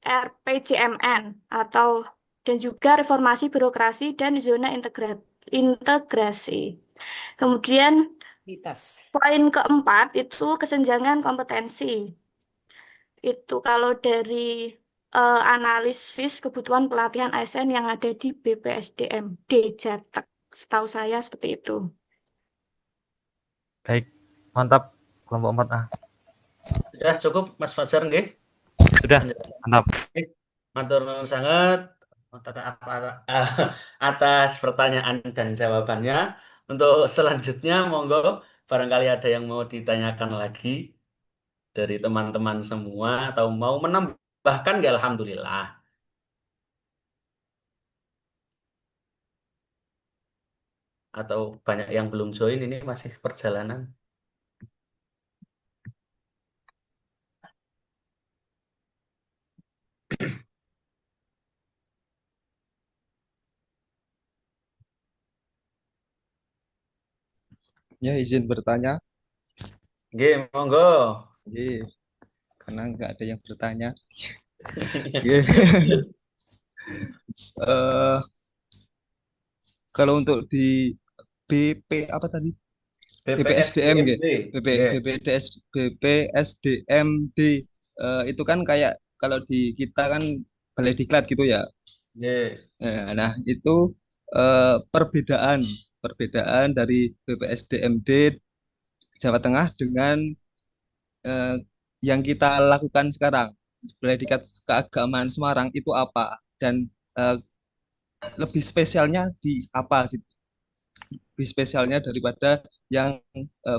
RPJMN atau dan juga reformasi birokrasi dan zona integrasi. Kemudian Mitas. poin keempat itu kesenjangan kompetensi. Itu kalau dari analisis kebutuhan pelatihan ASN yang ada di BPSDM D Jateng. Setahu saya seperti itu. Baik, mantap kelompok 4A. Sudah cukup Mas Fajar nggih? Sudah, Penjelasan. mantap. Oke. Matur nuwun sangat atas pertanyaan dan jawabannya. Untuk selanjutnya, monggo barangkali ada yang mau ditanyakan lagi dari teman-teman semua atau mau menambahkan ya alhamdulillah. Atau banyak yang belum join ini masih perjalanan. Ya, izin bertanya. Nggih, monggo. Iya, karena nggak ada yang bertanya. Iya. Eh, kalau untuk di BP apa tadi? BPSDM, gitu. BPSDMD. Nggih. BPSDMD itu kan kayak kalau di kita kan balai diklat gitu ya. Nggih. Nah, itu perbedaan perbedaan dari BPSDMD Jawa Tengah dengan eh, yang kita lakukan sekarang. Balai Diklat Keagamaan Semarang itu apa dan eh, lebih spesialnya di apa gitu. Lebih spesialnya daripada yang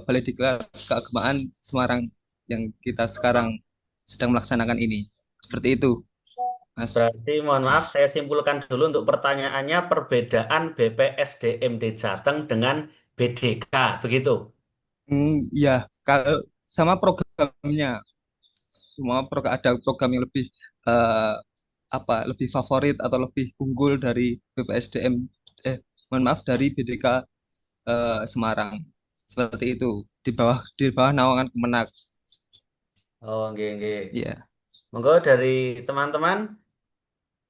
Balai Diklat Keagamaan Semarang yang kita sekarang sedang melaksanakan ini. Seperti itu, Mas. Berarti mohon maaf saya simpulkan dulu untuk pertanyaannya perbedaan BPSDMD Jateng dengan BDK, begitu. Ya, kalau sama programnya, semua program ada program yang lebih eh, lebih favorit atau lebih unggul dari BPSDM mohon maaf dari BDK Semarang. Seperti itu. Di bawah naungan Kemenak. Oh, nggih, nggih. Iya. Monggo dari teman-teman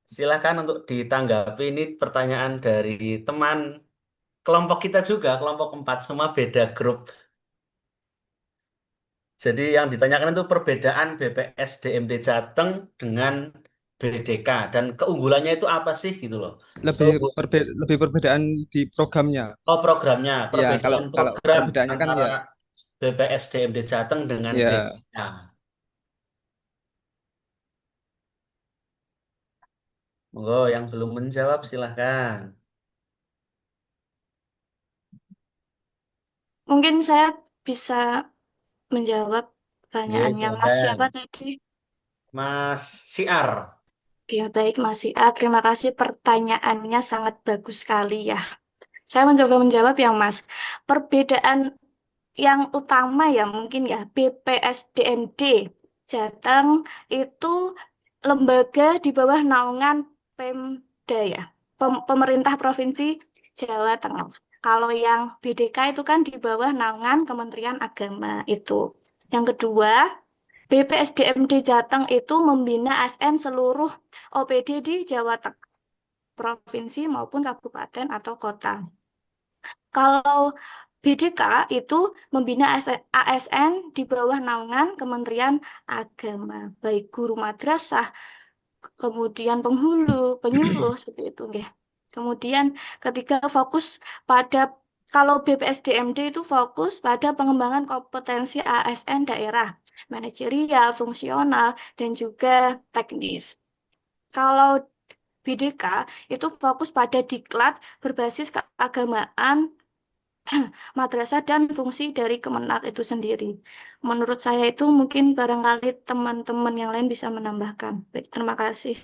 silakan untuk ditanggapi ini pertanyaan dari teman kelompok kita juga, kelompok 4 cuma beda grup. Jadi yang ditanyakan itu perbedaan BPSDMD Jateng dengan BDK dan keunggulannya itu apa sih gitu loh. Lebih perbedaan di programnya. Oh, programnya, Ya, kalau perbedaan kalau program perbedaannya kan antara ya BPSDMD Jateng dengan ya BDK. Monggo yang belum menjawab silahkan. Mungkin saya bisa menjawab Oke, pertanyaannya Mas silakan. siapa tadi? Mas Siar. Ya, baik Mas A. Terima kasih pertanyaannya sangat bagus sekali ya. Saya mencoba menjawab yang Mas. Perbedaan yang utama ya mungkin ya BPSDMD Jateng itu lembaga di bawah naungan Pemda ya, Pemerintah Provinsi Jawa Tengah. Kalau yang BDK itu kan di bawah naungan Kementerian Agama itu. Yang kedua, BPSDMD Jateng itu membina ASN seluruh OPD di Jawa Tengah, provinsi maupun kabupaten atau kota. Kalau BDK itu membina ASN di bawah naungan Kementerian Agama, baik guru madrasah, kemudian penghulu, penyuluh seperti itu, nggih. Kemudian ketiga fokus pada kalau BPSDMD itu fokus pada pengembangan kompetensi ASN daerah, manajerial, fungsional, dan juga teknis. Kalau BDK itu fokus pada diklat berbasis keagamaan madrasah dan fungsi dari Kemenak itu sendiri. Menurut saya itu mungkin barangkali teman-teman yang lain bisa menambahkan. Baik, terima kasih.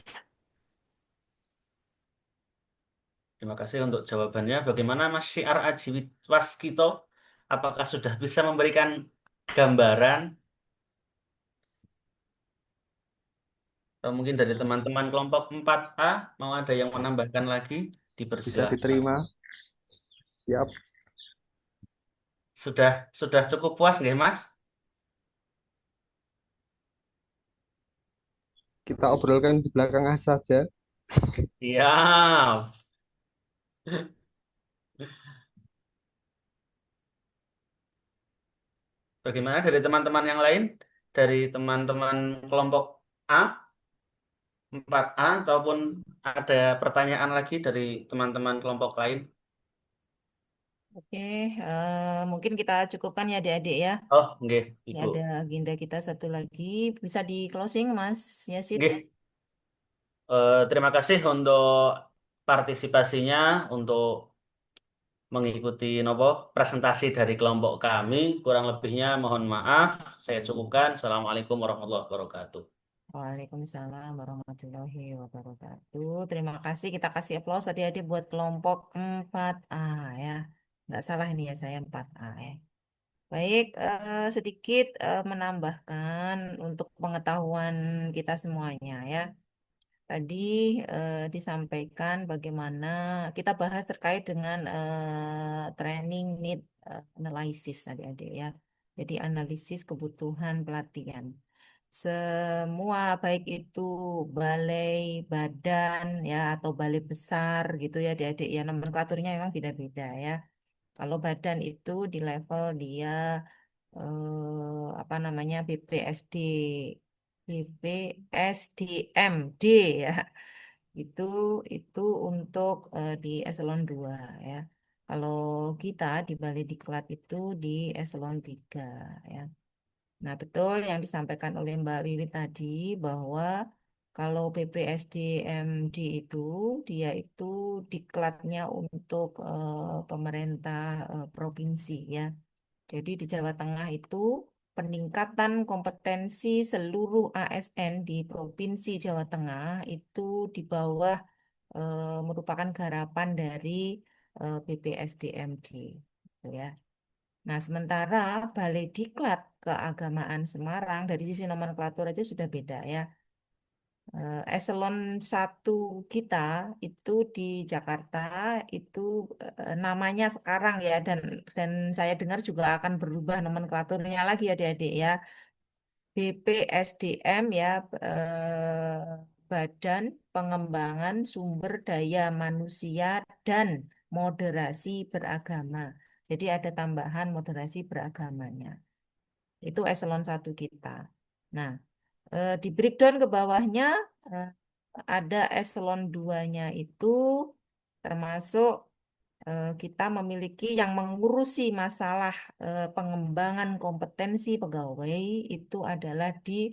Terima kasih untuk jawabannya. Bagaimana Mas Syiar Aji Waskito? Apakah sudah bisa memberikan gambaran atau mungkin dari teman-teman kelompok 4A mau ada yang menambahkan lagi? bisa Dipersilahkan. diterima. Siap. Sudah cukup puas nggih, Mas? kita obrolkan di belakang saja. Siap. Bagaimana dari teman-teman yang lain? Dari teman-teman kelompok A, 4A, ataupun ada pertanyaan lagi dari teman-teman kelompok lain? Oke, mungkin kita cukupkan ya adik-adik ya. Oh, nggih, Ya Ibu. ada agenda kita satu lagi. Bisa di closing Mas Yasid. Nggih. Terima kasih untuk partisipasinya, untuk mengikuti nopo presentasi dari kelompok kami. Kurang lebihnya mohon maaf. Saya cukupkan. Assalamualaikum warahmatullahi wabarakatuh. Waalaikumsalam warahmatullahi wabarakatuh. Terima kasih. Kita kasih aplaus adik-adik buat kelompok 4A ya. Nggak salah ini ya saya 4A ya. Baik, sedikit menambahkan untuk pengetahuan kita semuanya ya. Tadi disampaikan bagaimana kita bahas terkait dengan training need analysis adik-adik ya. Jadi analisis kebutuhan pelatihan. Semua baik itu balai, badan ya atau balai besar gitu ya adik-adik ya. Nomenklaturnya memang beda-beda ya. Kalau badan itu di level dia apa namanya BPSDMD ya. Itu itu untuk di eselon 2 ya. Kalau kita di Balai Diklat itu di eselon 3 ya. Nah, betul yang disampaikan oleh Mbak Wiwi tadi bahwa kalau BPSDMD itu dia itu diklatnya untuk pemerintah provinsi ya. Jadi di Jawa Tengah itu peningkatan kompetensi seluruh ASN di Provinsi Jawa Tengah itu di bawah merupakan garapan dari BPSDMD, gitu ya. Nah, sementara Balai Diklat Keagamaan Semarang dari sisi nomenklatur aja sudah beda ya. Eselon 1 kita itu di Jakarta itu namanya sekarang ya dan saya dengar juga akan berubah nomenklaturnya lagi adik-adik ya. BPSDM ya Badan Pengembangan Sumber Daya Manusia dan Moderasi Beragama. Jadi ada tambahan moderasi beragamanya. Itu eselon 1 kita. Nah, di breakdown ke bawahnya eh, ada eselon 2-nya itu termasuk kita memiliki yang mengurusi masalah pengembangan kompetensi pegawai itu adalah di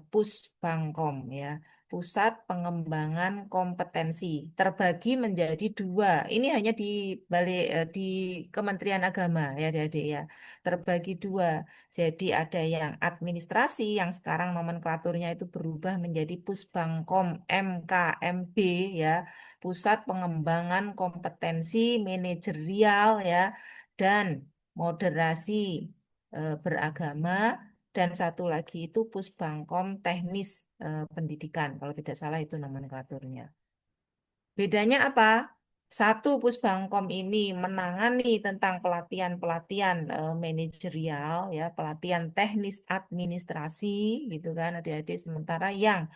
Pusbangkom ya, Pusat Pengembangan Kompetensi. Terbagi menjadi dua. Ini hanya di balik di Kementerian Agama ya adik-adik ya. Terbagi dua. Jadi ada yang administrasi yang sekarang nomenklaturnya itu berubah menjadi Pusbangkom MKMB ya. Pusat Pengembangan Kompetensi Manajerial ya dan Moderasi Beragama dan satu lagi itu Pusbangkom Teknis Pendidikan kalau tidak salah itu nomenklaturnya. Bedanya apa? Satu, Pusbangkom ini menangani tentang pelatihan-pelatihan manajerial, ya, pelatihan teknis administrasi, gitu kan, adik-adik. Sementara yang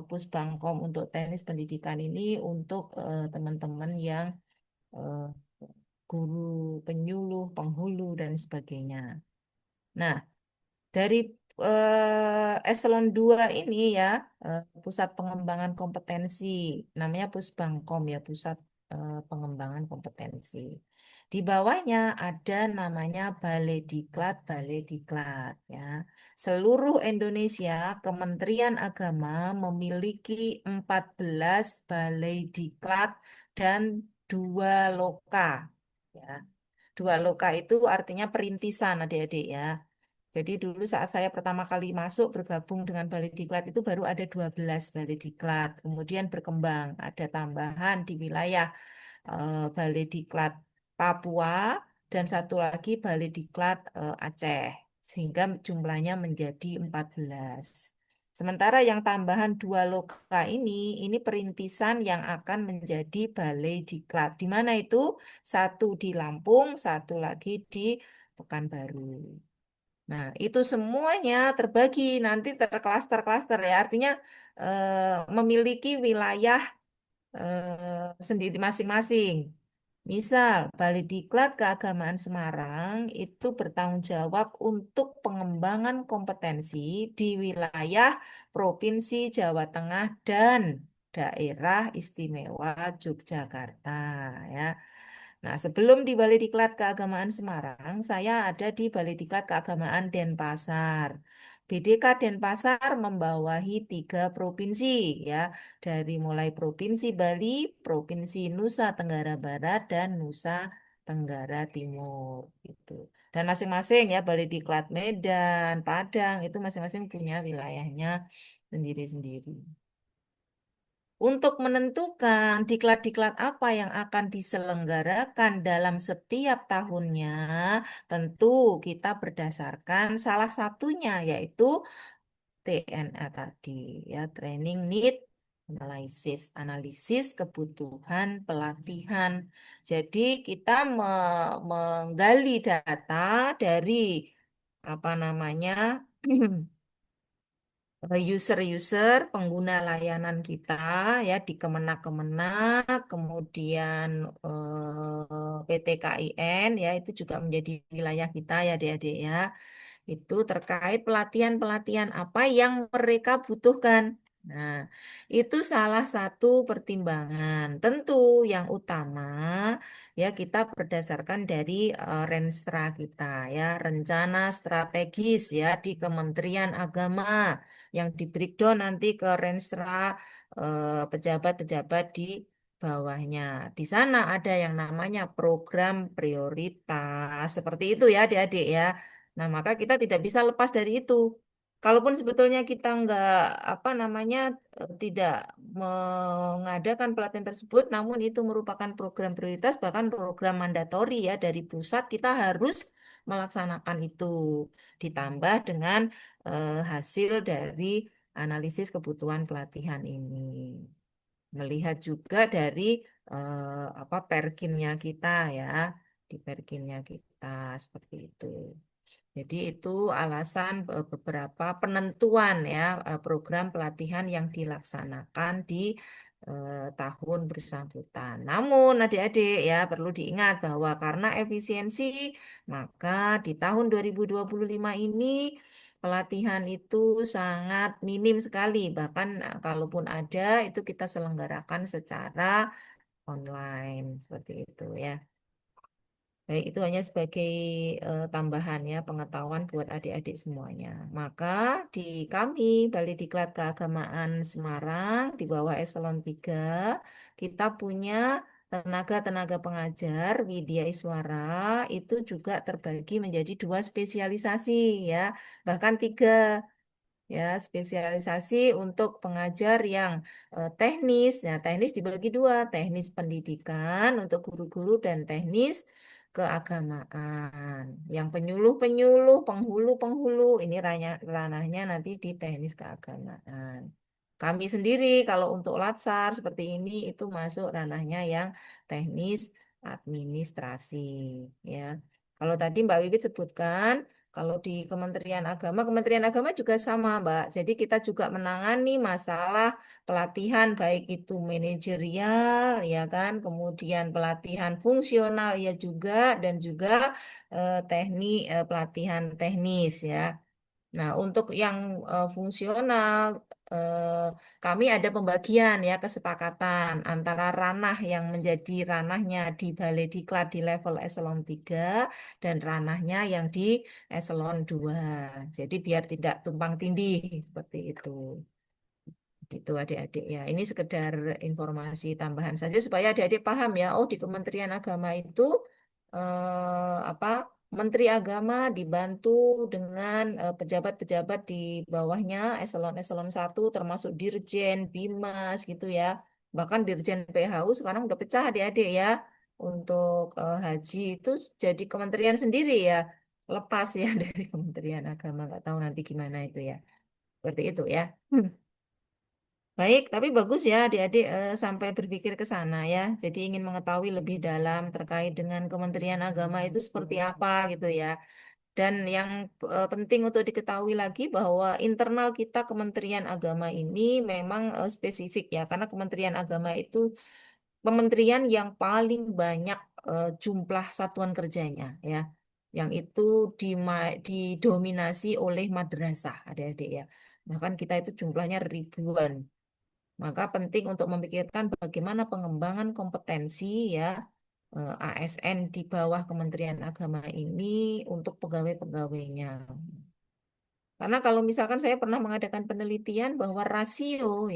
Pusbangkom untuk teknis pendidikan ini untuk teman-teman yang eh, guru, penyuluh, penghulu, dan sebagainya. Nah, dari eselon 2 ini ya, Pusat Pengembangan Kompetensi, namanya Pusbangkom ya, Pusat Pengembangan Kompetensi. Di bawahnya ada namanya Balai Diklat, Balai Diklat ya. Seluruh Indonesia, Kementerian Agama memiliki 14 Balai Diklat dan 2 loka ya. 2 loka itu artinya perintisan adik-adik ya. Jadi dulu saat saya pertama kali masuk bergabung dengan Balai Diklat itu baru ada 12 Balai Diklat. Kemudian berkembang, ada tambahan di wilayah Balai Diklat Papua dan satu lagi Balai Diklat Aceh. Sehingga jumlahnya menjadi 14. Sementara yang tambahan 2 loka ini perintisan yang akan menjadi Balai Diklat. Di mana itu? Satu di Lampung, satu lagi di Pekanbaru. Nah, itu semuanya terbagi nanti terklaster-klaster ya. Artinya memiliki wilayah sendiri masing-masing. Misal, Balai Diklat Keagamaan Semarang itu bertanggung jawab untuk pengembangan kompetensi di wilayah Provinsi Jawa Tengah dan Daerah Istimewa Yogyakarta ya. Nah, sebelum di Balai Diklat Keagamaan Semarang, saya ada di Balai Diklat Keagamaan Denpasar. BDK Denpasar membawahi 3 provinsi ya, dari mulai Provinsi Bali, Provinsi Nusa Tenggara Barat, dan Nusa Tenggara Timur gitu. Dan masing-masing ya Balai Diklat Medan, Padang itu masing-masing punya wilayahnya sendiri-sendiri. Untuk menentukan diklat-diklat apa yang akan diselenggarakan dalam setiap tahunnya, tentu kita berdasarkan salah satunya yaitu TNA tadi ya, Training Need Analysis, analisis kebutuhan pelatihan. Jadi kita menggali data dari apa namanya user-user pengguna layanan kita ya di Kemenak-Kemenak, kemudian PT KIN ya itu juga menjadi wilayah kita ya adik-adik ya. Itu terkait pelatihan-pelatihan apa yang mereka butuhkan. Nah, itu salah satu pertimbangan. Tentu yang utama ya kita berdasarkan dari Renstra kita ya, rencana strategis ya di Kementerian Agama yang di breakdown nanti ke Renstra pejabat-pejabat di bawahnya. Di sana ada yang namanya program prioritas. Seperti itu ya adik-adik ya. Nah, maka kita tidak bisa lepas dari itu. Kalaupun sebetulnya kita nggak apa namanya tidak mengadakan pelatihan tersebut, namun itu merupakan program prioritas bahkan program mandatori ya dari pusat kita harus melaksanakan itu. Ditambah dengan hasil dari analisis kebutuhan pelatihan ini. Melihat juga dari apa perkinnya kita ya, di perkinnya kita seperti itu. Jadi itu alasan beberapa penentuan ya program pelatihan yang dilaksanakan di tahun bersangkutan. Namun adik-adik ya perlu diingat bahwa karena efisiensi maka di tahun 2025 ini pelatihan itu sangat minim sekali. Bahkan kalaupun ada itu kita selenggarakan secara online seperti itu ya. Baik, itu hanya sebagai tambahan ya pengetahuan buat adik-adik semuanya. Maka di kami, Balai Diklat Keagamaan Semarang, di bawah Eselon 3, kita punya tenaga-tenaga pengajar Widya Iswara itu juga terbagi menjadi 2 spesialisasi ya, bahkan 3 ya spesialisasi untuk pengajar yang teknis. Nah, teknis dibagi 2, teknis pendidikan untuk guru-guru dan teknis keagamaan. Yang penyuluh-penyuluh, penghulu-penghulu ini ranahnya nanti di teknis keagamaan. Kami sendiri kalau untuk latsar seperti ini itu masuk ranahnya yang teknis administrasi ya. Kalau tadi Mbak Wiwit sebutkan kalau di Kementerian Agama juga sama, Mbak. Jadi kita juga menangani masalah pelatihan baik itu manajerial, ya kan, kemudian pelatihan fungsional ya juga, dan juga pelatihan teknis ya. Nah, untuk yang fungsional, eh, kami ada pembagian ya kesepakatan antara ranah yang menjadi ranahnya di Balai Diklat di level eselon 3 dan ranahnya yang di eselon 2. Jadi biar tidak tumpang tindih seperti itu. Gitu adik-adik ya. Ini sekedar informasi tambahan saja supaya adik-adik paham ya. Oh, di Kementerian Agama itu apa Menteri Agama dibantu dengan pejabat-pejabat di bawahnya eselon-eselon 1 termasuk Dirjen, Bimas gitu ya. Bahkan Dirjen PHU sekarang udah pecah adik-adik ya. Untuk haji itu jadi kementerian sendiri ya. Lepas ya dari Kementerian Agama. Nggak tahu nanti gimana itu ya. Seperti itu ya. Baik, tapi bagus ya adik-adik sampai berpikir ke sana ya. Jadi ingin mengetahui lebih dalam terkait dengan Kementerian Agama itu seperti apa gitu ya. Dan yang penting untuk diketahui lagi bahwa internal kita Kementerian Agama ini memang spesifik ya, karena Kementerian Agama itu kementerian yang paling banyak jumlah satuan kerjanya ya, yang itu didominasi oleh madrasah adik-adik ya. Bahkan kita itu jumlahnya ribuan. Maka penting untuk memikirkan bagaimana pengembangan kompetensi ya ASN di bawah Kementerian Agama ini untuk pegawai-pegawainya. Karena kalau misalkan saya pernah mengadakan penelitian bahwa rasio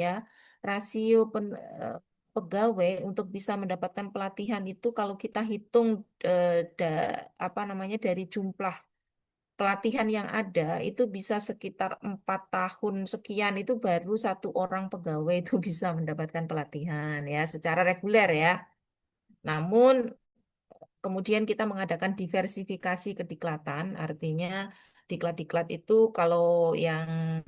pegawai untuk bisa mendapatkan pelatihan itu kalau kita hitung apa namanya dari jumlah pelatihan yang ada itu bisa sekitar 4 tahun sekian itu baru satu orang pegawai itu bisa mendapatkan pelatihan ya secara reguler ya. Namun kemudian kita mengadakan diversifikasi kediklatan, artinya diklat-diklat itu kalau yang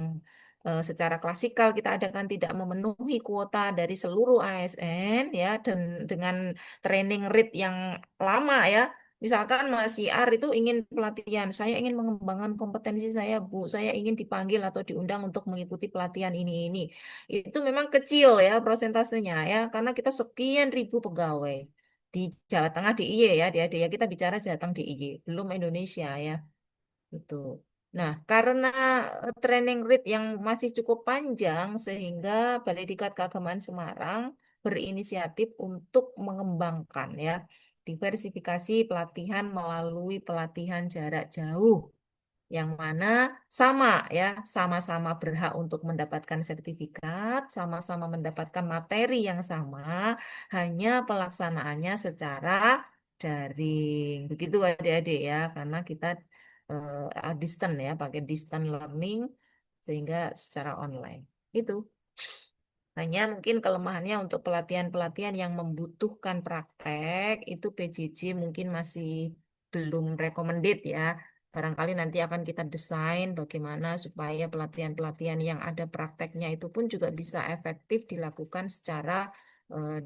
secara klasikal kita adakan tidak memenuhi kuota dari seluruh ASN ya dan dengan training rate yang lama ya. Misalkan Mas Siar itu ingin pelatihan, saya ingin mengembangkan kompetensi saya, Bu. Saya ingin dipanggil atau diundang untuk mengikuti pelatihan ini. Itu memang kecil ya prosentasenya ya, karena kita sekian ribu pegawai di Jawa Tengah DIY ya, dia kita bicara Jawa Tengah DIY, belum Indonesia ya. Itu. Nah, karena training rate yang masih cukup panjang, sehingga Balai Diklat Keagamaan Semarang berinisiatif untuk mengembangkan ya diversifikasi pelatihan melalui pelatihan jarak jauh yang mana sama ya, sama-sama berhak untuk mendapatkan sertifikat, sama-sama mendapatkan materi yang sama, hanya pelaksanaannya secara daring. Begitu adik-adik ya, karena kita distance ya, pakai distance learning sehingga secara online. Itu. Hanya mungkin kelemahannya untuk pelatihan-pelatihan yang membutuhkan praktek, itu PJJ mungkin masih belum recommended ya. Barangkali nanti akan kita desain bagaimana supaya pelatihan-pelatihan yang ada prakteknya itu pun juga bisa efektif dilakukan secara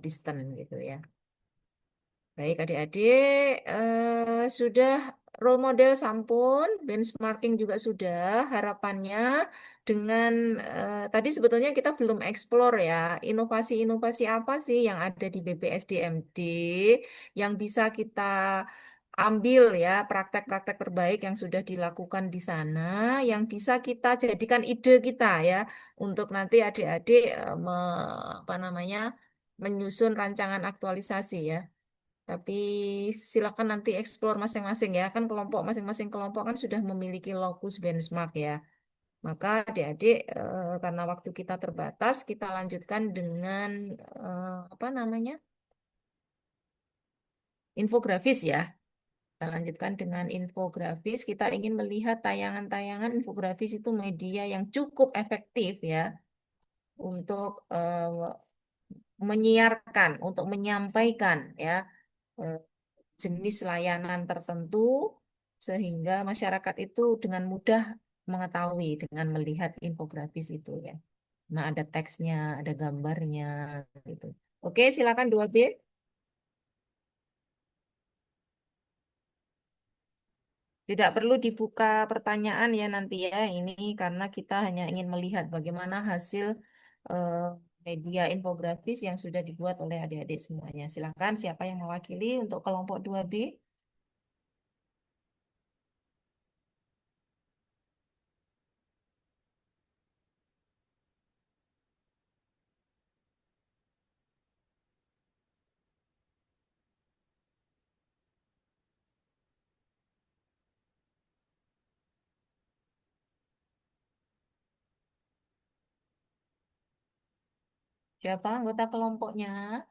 distant gitu ya. Baik adik-adik, sudah role model sampun, benchmarking juga sudah. Harapannya dengan tadi sebetulnya kita belum explore ya, inovasi-inovasi apa sih yang ada di BPSDMD yang bisa kita ambil ya, praktek-praktek terbaik yang sudah dilakukan di sana, yang bisa kita jadikan ide kita ya, untuk nanti adik-adik apa namanya, menyusun rancangan aktualisasi ya. Tapi silakan nanti eksplor masing-masing ya. Kan kelompok masing-masing kelompok kan sudah memiliki lokus benchmark ya. Maka adik-adik karena waktu kita terbatas, kita lanjutkan dengan apa namanya? Infografis ya. Kita lanjutkan dengan infografis. Kita ingin melihat tayangan-tayangan infografis itu media yang cukup efektif ya untuk menyiarkan, untuk menyampaikan ya eh, jenis layanan tertentu sehingga masyarakat itu dengan mudah mengetahui dengan melihat infografis itu ya. Nah, ada teksnya, ada gambarnya gitu. Oke, silakan 2B. Tidak perlu dibuka pertanyaan ya nanti ya. Ini karena kita hanya ingin melihat bagaimana hasil eh, media infografis yang sudah dibuat oleh adik-adik semuanya. Silakan siapa yang mewakili untuk kelompok 2B? Siapa anggota kelompoknya?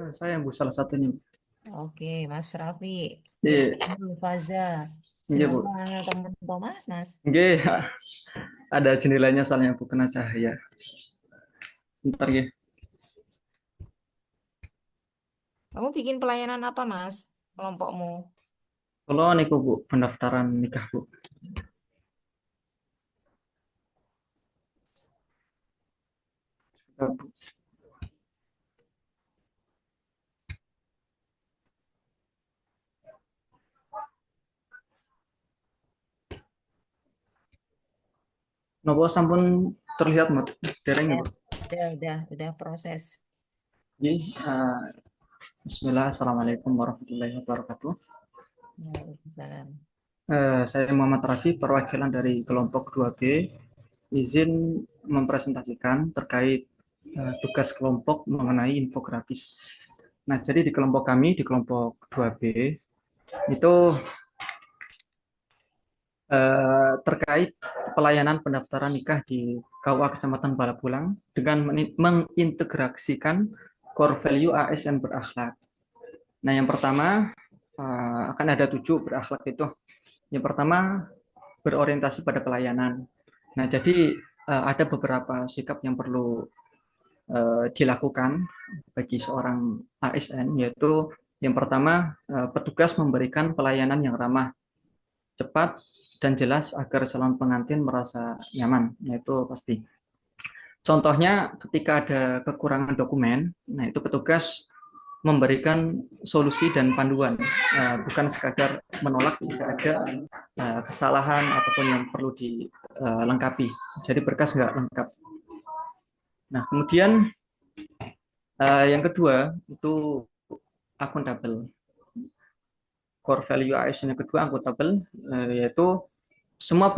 Saya Bu salah satunya. Oke, Mas Raffi. Kita Iya, dulu Faza. iya Senang Bu. banget teman Thomas, Mas. Nggih, ada jendelanya soalnya Bu kena cahaya. Ntar ya. Kamu bikin pelayanan apa, Mas? Kelompokmu? Kalau niku Bu, pendaftaran nikah Bu. Nopo sampun terlihat Mbak dereng ya, Ya, Mbak. udah proses. Nggih, Bismillah, Assalamualaikum warahmatullahi wabarakatuh. Waalaikumsalam. Saya Muhammad Rafi, perwakilan dari kelompok 2B. Izin mempresentasikan terkait tugas kelompok mengenai infografis. Nah, jadi di kelompok kami, di kelompok 2B, itu terkait pelayanan pendaftaran nikah di KUA Kecamatan Balapulang dengan mengintegrasikan core value ASN berakhlak. Nah, yang pertama akan ada 7 berakhlak itu. Yang pertama berorientasi pada pelayanan. Nah, jadi ada beberapa sikap yang perlu dilakukan bagi seorang ASN, yaitu yang pertama petugas memberikan pelayanan yang ramah, cepat, dan jelas agar calon pengantin merasa nyaman, yaitu pasti. Contohnya ketika ada kekurangan dokumen, nah itu petugas memberikan solusi dan panduan, bukan sekadar menolak jika ada kesalahan ataupun yang perlu dilengkapi. Jadi berkas nggak lengkap. Nah, kemudian yang kedua itu akuntabel. Core value ASN yang kedua akuntabel, yaitu semua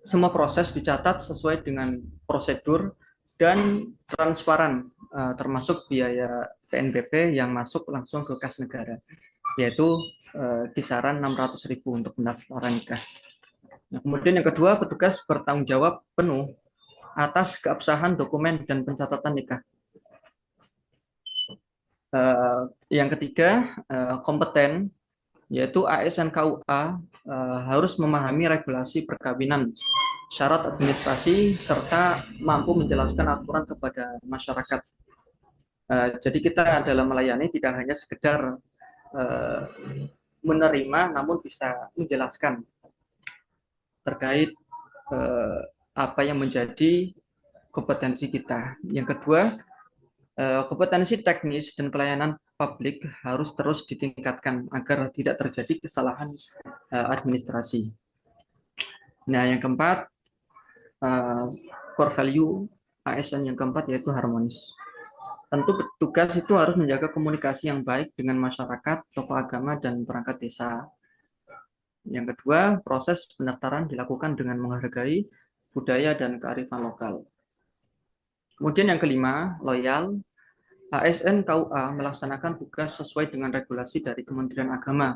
semua proses dicatat sesuai dengan prosedur dan transparan, termasuk biaya PNBP yang masuk langsung ke kas negara, yaitu kisaran 600.000 untuk pendaftaran nikah. Nah, kemudian yang kedua, petugas bertanggung jawab penuh atas keabsahan dokumen dan pencatatan nikah. Yang ketiga, kompeten, yaitu ASN KUA harus memahami regulasi perkawinan, syarat administrasi, serta mampu menjelaskan aturan kepada masyarakat. Jadi kita dalam melayani tidak hanya sekedar menerima, namun bisa menjelaskan terkait apa yang menjadi kompetensi kita. Yang kedua, kompetensi teknis dan pelayanan publik harus terus ditingkatkan agar tidak terjadi kesalahan administrasi. Nah, yang keempat, core value ASN yang keempat yaitu harmonis. Tentu petugas itu harus menjaga komunikasi yang baik dengan masyarakat, tokoh agama, dan perangkat desa. Yang kedua, proses pendaftaran dilakukan dengan menghargai budaya dan kearifan lokal. Kemudian yang kelima, loyal. ASN KUA melaksanakan tugas sesuai dengan regulasi dari Kementerian Agama.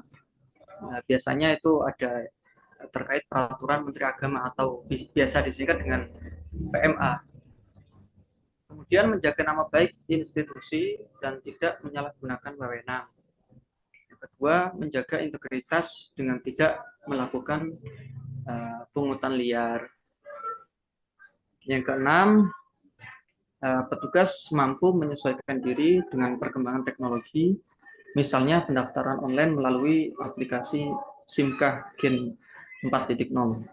Nah, biasanya itu ada terkait peraturan Menteri Agama atau biasa disingkat dengan PMA. Kemudian menjaga nama baik institusi dan tidak menyalahgunakan wewenang. Yang kedua, menjaga integritas dengan tidak melakukan pungutan liar. Yang keenam, petugas mampu menyesuaikan diri dengan perkembangan teknologi, misalnya pendaftaran online melalui aplikasi SIMKAH Gen 4.0.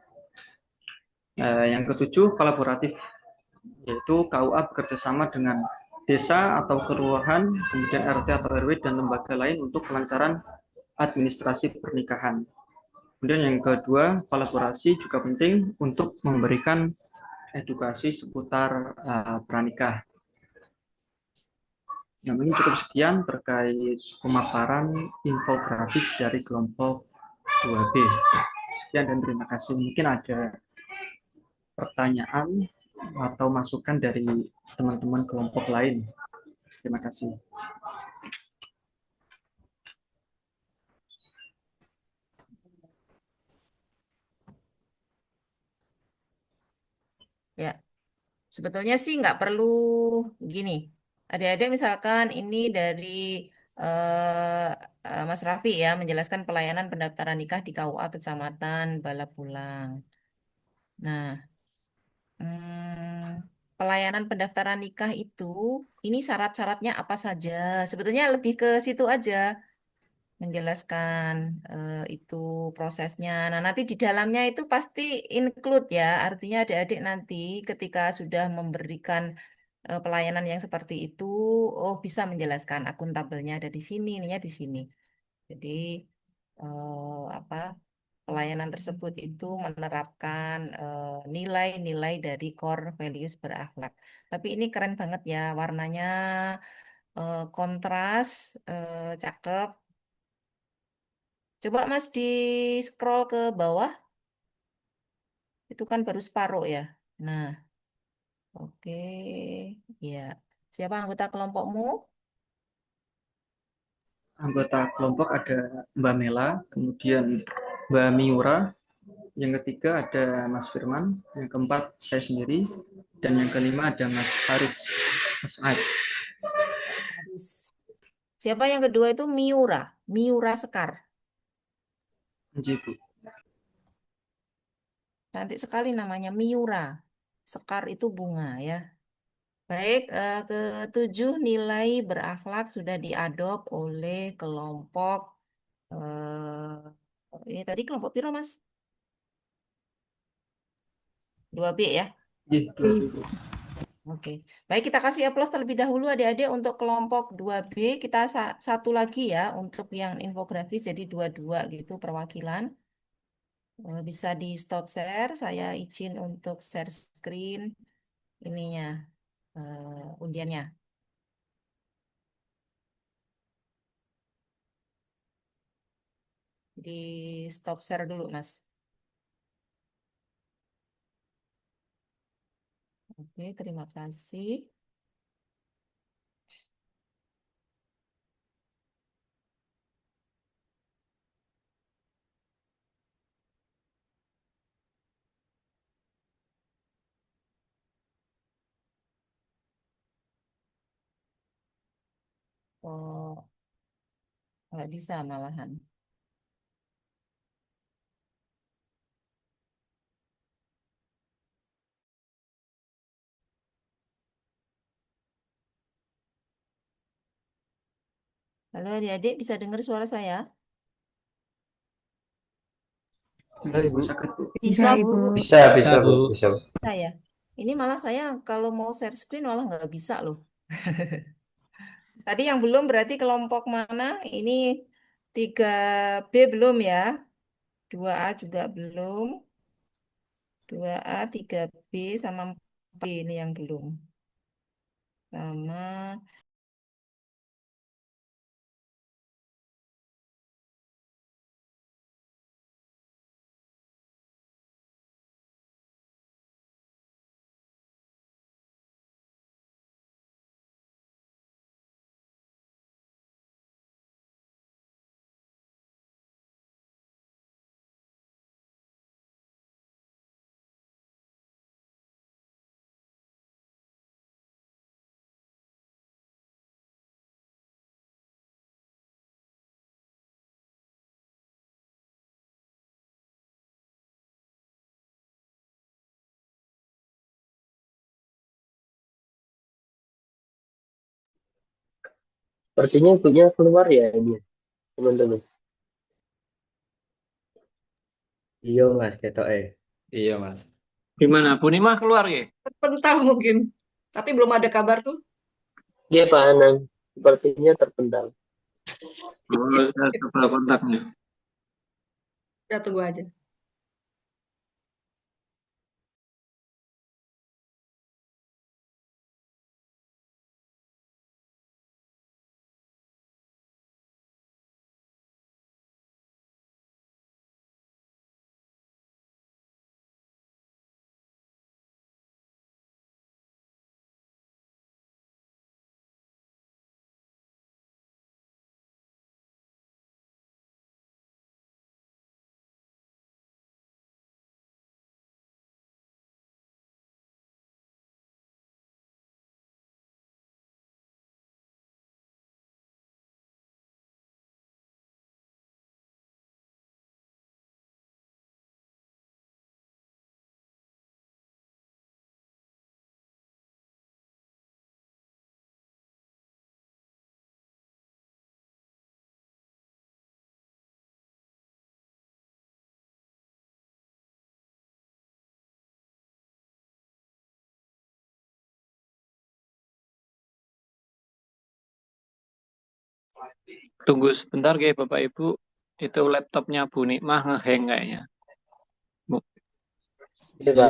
Yang ketujuh, kolaboratif, yaitu KUA bekerjasama dengan desa atau kelurahan, kemudian RT atau RW, dan lembaga lain untuk kelancaran administrasi pernikahan. Kemudian yang kedua, kolaborasi juga penting untuk memberikan edukasi seputar pranikah. Yang ini cukup sekian terkait pemaparan infografis dari kelompok 2B. Sekian dan terima kasih. Mungkin ada pertanyaan atau masukan dari teman-teman kelompok lain. Terima kasih. Ya, sebetulnya sih nggak perlu gini. Adik-adik misalkan ini dari Mas Raffi ya menjelaskan pelayanan pendaftaran nikah di KUA Kecamatan Balapulang. Nah, pelayanan pendaftaran nikah itu ini syarat-syaratnya apa saja? Sebetulnya lebih ke situ aja menjelaskan itu prosesnya. Nah, nanti di dalamnya itu pasti include ya. Artinya adik-adik nanti ketika sudah memberikan pelayanan yang seperti itu, oh bisa menjelaskan akuntabelnya ada di sini, ininya di sini. Jadi apa? pelayanan tersebut itu menerapkan nilai-nilai dari core values berakhlak. Tapi ini keren banget ya, warnanya kontras, cakep. Coba Mas di scroll ke bawah, itu kan baru separuh ya. Nah, oke, ya. Siapa anggota kelompokmu? Anggota kelompok ada Mbak Mela, kemudian Mbak Miura, yang ketiga ada Mas Firman, yang keempat saya sendiri, dan yang kelima ada Mas Haris, Mas Aid. Haris. Siapa yang kedua itu Miura, Miura Sekar. Nji, Bu. Cantik sekali namanya Miura. Sekar itu bunga ya. Baik, ketujuh nilai berakhlak sudah diadop oleh kelompok ini tadi kelompok piro Mas? 2B ya. Iya, 2B, Bu. Oke. Baik, kita kasih aplaus terlebih dahulu adik-adik untuk kelompok 2B. Kita satu lagi ya untuk yang infografis jadi dua-dua gitu perwakilan. Bisa di stop share. Saya izin untuk share screen ininya undiannya. Di stop share dulu, Mas. Oke, terima kasih. Oh, nggak bisa malahan. Halo adik-adik, bisa dengar suara saya? Iya, Ibu, sakit, Bu. Bisa, Bu. Bisa, Bisa, Bu. Bu. Bisa. Saya. Ini malah saya kalau mau share screen malah nggak bisa loh. Tadi yang belum berarti kelompok mana? Ini 3B belum ya. 2A juga belum. 2A, 3B sama 4B ini yang belum. Sama Sepertinya ibunya keluar ya ini, teman-teman. Iya, Mas, ketok Iya, Mas. Gimana, Bu Nima keluar ya? Terpental mungkin. Tapi belum ada kabar tuh. Iya, Pak Anang. Sepertinya terpendam. Oh, saya coba kontaknya. Ya tunggu aja. Tunggu sebentar ya Bapak Ibu. Itu laptopnya Bu Nikmah ngeheng kayaknya. Bu. Iya, Iya, Pak.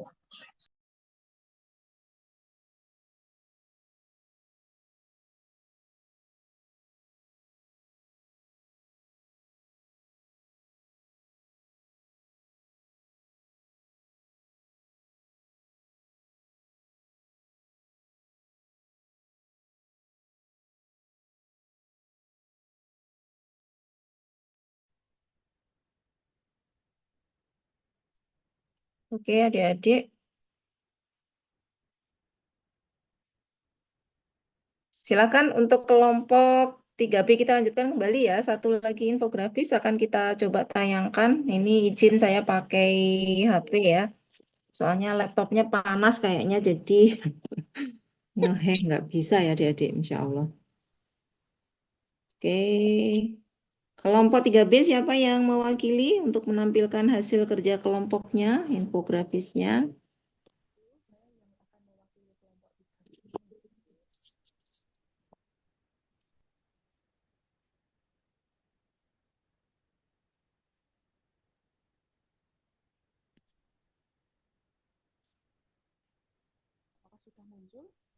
Pak. Oke, adik-adik. Silakan untuk kelompok 3B kita lanjutkan kembali ya. Satu lagi infografis akan kita coba tayangkan. Ini izin saya pakai HP ya. Soalnya laptopnya panas kayaknya jadi ngehang nggak bisa ya adik-adik, Insya Allah. Oke. Kelompok 3B siapa yang mewakili untuk menampilkan hasil kerja kelompoknya, infografisnya?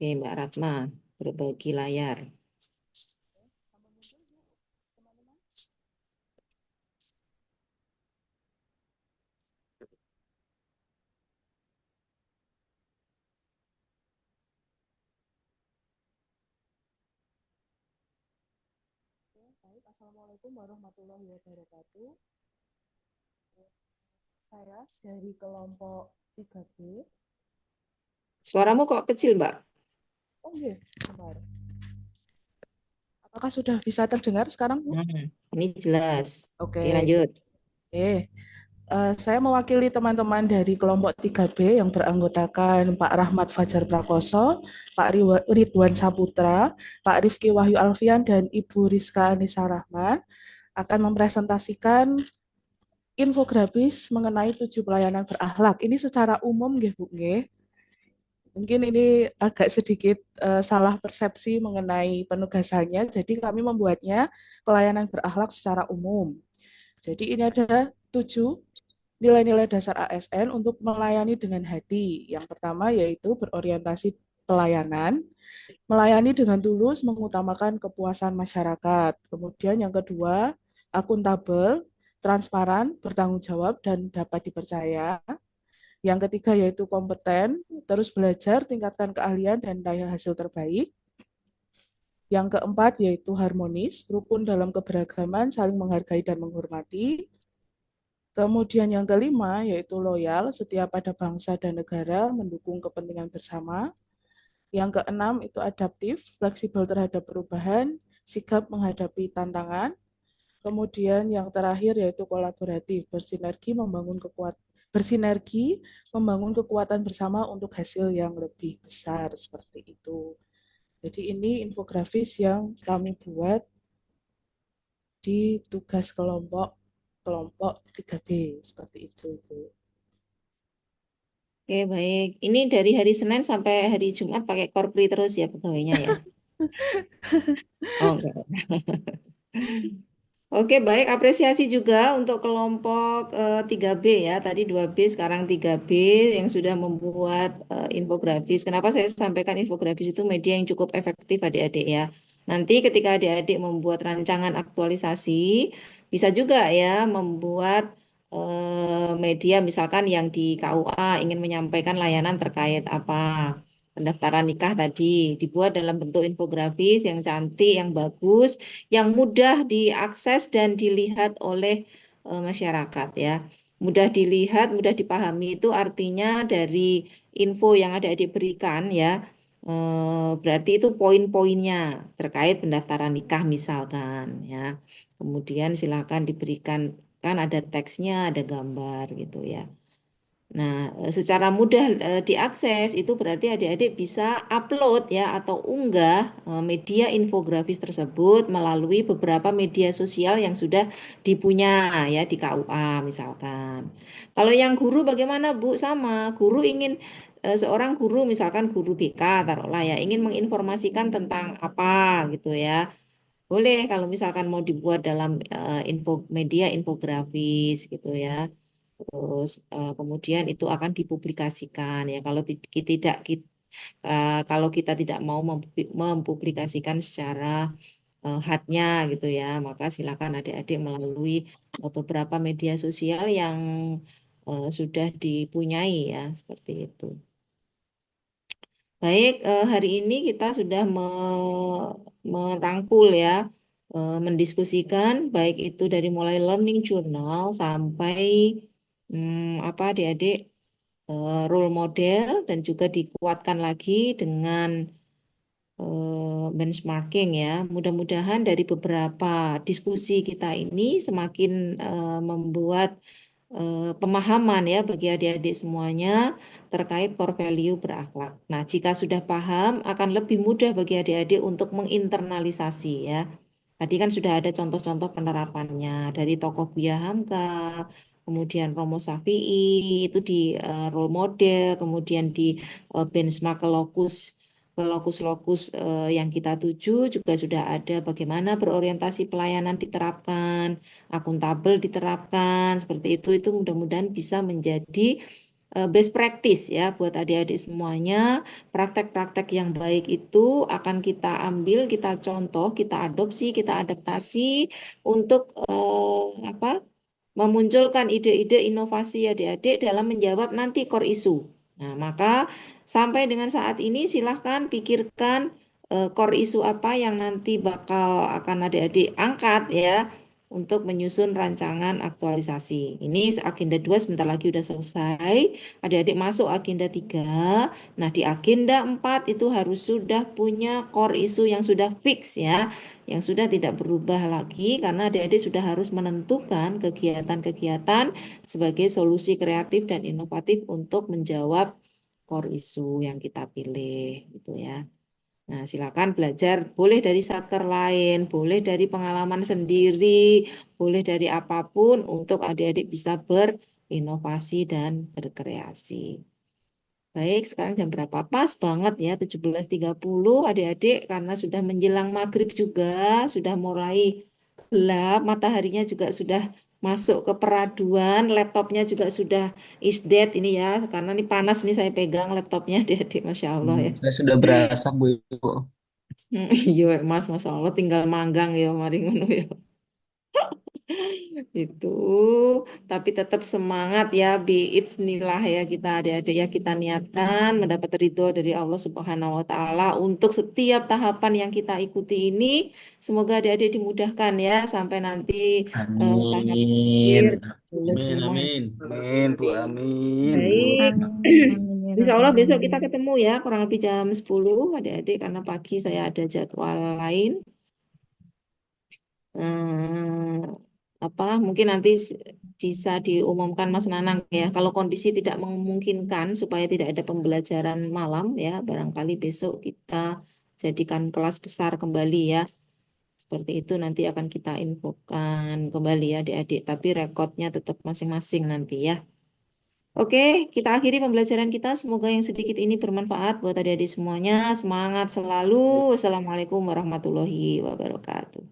Oke, Mbak Ratna, berbagi layar. Baik, Assalamualaikum warahmatullahi wabarakatuh. Saya dari kelompok 3B. Suaramu kok kecil, Mbak? Oh iya, sebentar. Apakah sudah bisa terdengar sekarang, Bu? Ini jelas. Oke. Oke, lanjut. Saya mewakili teman-teman dari kelompok 3B yang beranggotakan Pak Rahmat Fajar Prakoso, Pak Ridwan Saputra, Pak Rifki Wahyu Alfian, dan Ibu Rizka Anissa Rahman akan mempresentasikan infografis mengenai 7 pelayanan berakhlak. Ini secara umum, nggih, Bu, nggih. Mungkin ini agak sedikit salah persepsi mengenai penugasannya, jadi kami membuatnya pelayanan berakhlak secara umum. Jadi ini ada 7 nilai-nilai dasar ASN untuk melayani dengan hati. Yang pertama yaitu berorientasi pelayanan, melayani dengan tulus, mengutamakan kepuasan masyarakat. Kemudian yang kedua, akuntabel, transparan, bertanggung jawab, dan dapat dipercaya. Yang ketiga yaitu kompeten, terus belajar, tingkatkan keahlian, dan raih hasil terbaik. Yang keempat yaitu harmonis, rukun dalam keberagaman, saling menghargai dan menghormati. Kemudian yang kelima yaitu loyal, setia pada bangsa dan negara, mendukung kepentingan bersama. Yang keenam itu adaptif, fleksibel terhadap perubahan, sigap menghadapi tantangan. Kemudian yang terakhir yaitu kolaboratif, bersinergi membangun kekuatan bersama untuk hasil yang lebih besar, seperti itu. Jadi ini infografis yang kami buat di tugas kelompok 3B, seperti itu, Bu. Oke, baik. Ini dari hari Senin sampai hari Jumat pakai korpri terus ya pegawainya ya? Oh, enggak. Oke, baik. Apresiasi juga untuk kelompok 3B ya. Tadi 2B, sekarang 3B yang sudah membuat infografis. Kenapa saya sampaikan infografis itu media yang cukup efektif adik-adik ya. Nanti ketika adik-adik membuat rancangan aktualisasi, bisa juga ya membuat media misalkan yang di KUA ingin menyampaikan layanan terkait apa. Pendaftaran nikah tadi dibuat dalam bentuk infografis yang cantik, yang bagus, yang mudah diakses dan dilihat oleh masyarakat ya. Mudah dilihat, mudah dipahami itu artinya dari info yang ada diberikan ya. Berarti itu poin-poinnya terkait pendaftaran nikah misalkan ya. Kemudian silakan diberikan, kan ada teksnya, ada gambar gitu ya. Nah, secara mudah diakses itu berarti adik-adik bisa upload ya atau unggah media infografis tersebut melalui beberapa media sosial yang sudah dipunya ya di KUA misalkan. Kalau yang guru bagaimana, Bu? Sama, guru ingin seorang guru misalkan guru BK taruhlah ya ingin menginformasikan tentang apa gitu ya. Boleh kalau misalkan mau dibuat dalam media infografis gitu ya. Terus kemudian itu akan dipublikasikan ya. Kalau kita tidak mau mempublikasikan secara hardnya gitu ya, maka silakan adik-adik melalui beberapa media sosial yang sudah dipunyai ya, seperti itu. Baik, hari ini kita sudah merangkul ya, mendiskusikan baik itu dari mulai learning journal sampai apa adik-adik role model dan juga dikuatkan lagi dengan benchmarking ya. Mudah-mudahan dari beberapa diskusi kita ini semakin membuat pemahaman ya bagi adik-adik semuanya terkait core value berakhlak. Nah, jika sudah paham akan lebih mudah bagi adik-adik untuk menginternalisasi ya. Tadi kan sudah ada contoh-contoh penerapannya dari tokoh Buya Hamka, kemudian Romo Shafi'i itu di role model, kemudian di benchmark ke lokus-lokus yang kita tuju juga sudah ada bagaimana berorientasi pelayanan diterapkan, akuntabel diterapkan, seperti itu mudah-mudahan bisa menjadi best practice ya buat adik-adik semuanya. Praktek-praktek yang baik itu akan kita ambil, kita contoh, kita adopsi, kita adaptasi untuk memunculkan ide-ide inovasi adik-adik dalam menjawab nanti core issue. Nah, maka sampai dengan saat ini silahkan pikirkan core issue apa yang nanti akan adik-adik angkat ya untuk menyusun rancangan aktualisasi. Ini agenda 2 sebentar lagi udah selesai. Adik-adik masuk agenda 3. Nah, di agenda 4 itu harus sudah punya core issue yang sudah fix ya, yang sudah tidak berubah lagi karena adik-adik sudah harus menentukan kegiatan-kegiatan sebagai solusi kreatif dan inovatif untuk menjawab core issue yang kita pilih gitu ya. Nah, silakan belajar boleh dari satker lain, boleh dari pengalaman sendiri, boleh dari apapun untuk adik-adik bisa berinovasi dan berkreasi. Baik, sekarang jam berapa? Pas banget ya, 17.30 adik-adik karena sudah menjelang maghrib juga, sudah mulai gelap, mataharinya juga sudah masuk ke peraduan, laptopnya juga sudah is dead ini ya, karena ini panas nih saya pegang laptopnya adik-adik, Masya Allah ya. Saya sudah berasap, Bu. Iya, Mas, Masya Allah tinggal manggang ya, mari ngono ya. Itu, tapi tetap semangat ya, biiznillah ya kita adik-adik ya kita niatkan mendapat ridho dari Allah Subhanahu wa taala untuk setiap tahapan yang kita ikuti ini. Semoga adik-adik dimudahkan ya sampai nanti tahap akhir Amin. lulus Amin, semua. amin. Amin, Bu. Amin. Baik. Amin. Insya Allah besok kita ketemu ya kurang lebih jam 10 adik-adik karena pagi saya ada jadwal lain. Mungkin nanti bisa diumumkan Mas Nanang ya kalau kondisi tidak memungkinkan supaya tidak ada pembelajaran malam ya barangkali besok kita jadikan kelas besar kembali ya seperti itu nanti akan kita infokan kembali ya adik-adik tapi rekodnya tetap masing-masing nanti ya. Oke, kita akhiri pembelajaran kita. Semoga yang sedikit ini bermanfaat buat adik-adik semuanya. Semangat selalu. Wassalamualaikum warahmatullahi wabarakatuh.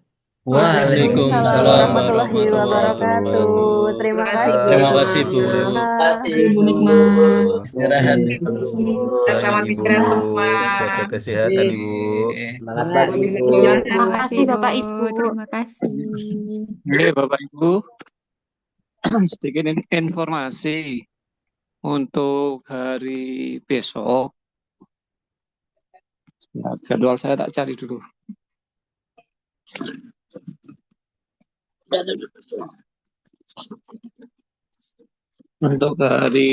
Waalaikumsalam Warahmatullahi wabarakatuh. wabarakatuh. Terima kasih Bu Terima kasih, Bu. Nikmah. Ibu Nikmah. Istirahat, Selamat istirahat semua. Jaga kesehatan, Ibu. Semangat pagi, Bu. Terima kasih Bapak Ibu. Terima kasih. Oke, Bapak Ibu, sedikit informasi untuk hari besok. Sebentar, jadwal saya tak cari dulu. Untuk hari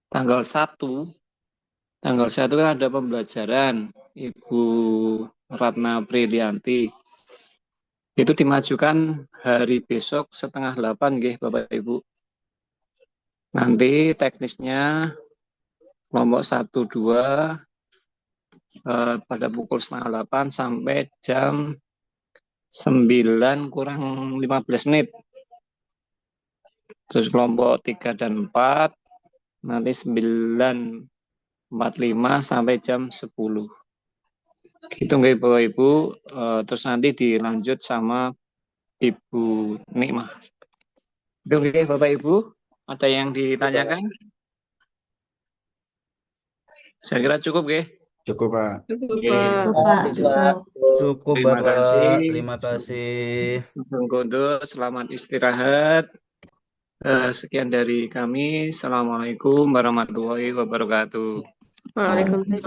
tanggal 1 kan ada pembelajaran Ibu Ratna Prilianti. Itu dimajukan hari besok 7:30 nggih Bapak Ibu. Nanti teknisnya kelompok 1-2 pada pukul 7:30 sampai jam 9 kurang 15 menit. Terus kelompok 3 dan 4 nanti 9:45 sampai jam 10. Gitu nggih Bapak Ibu. Terus nanti dilanjut sama Ibu Nikmah. Itu nggih Bapak Ibu. Ada yang ditanyakan? Saya kira cukup nggih. Cukup, Pak. Cukup, Oke. Pak. Pak, cukup. Cukup, Terima Bapak. kasih. Terima kasih. Sugeng Kondo, selamat istirahat. Sekian dari kami. Assalamualaikum warahmatullahi wabarakatuh. Waalaikumsalam.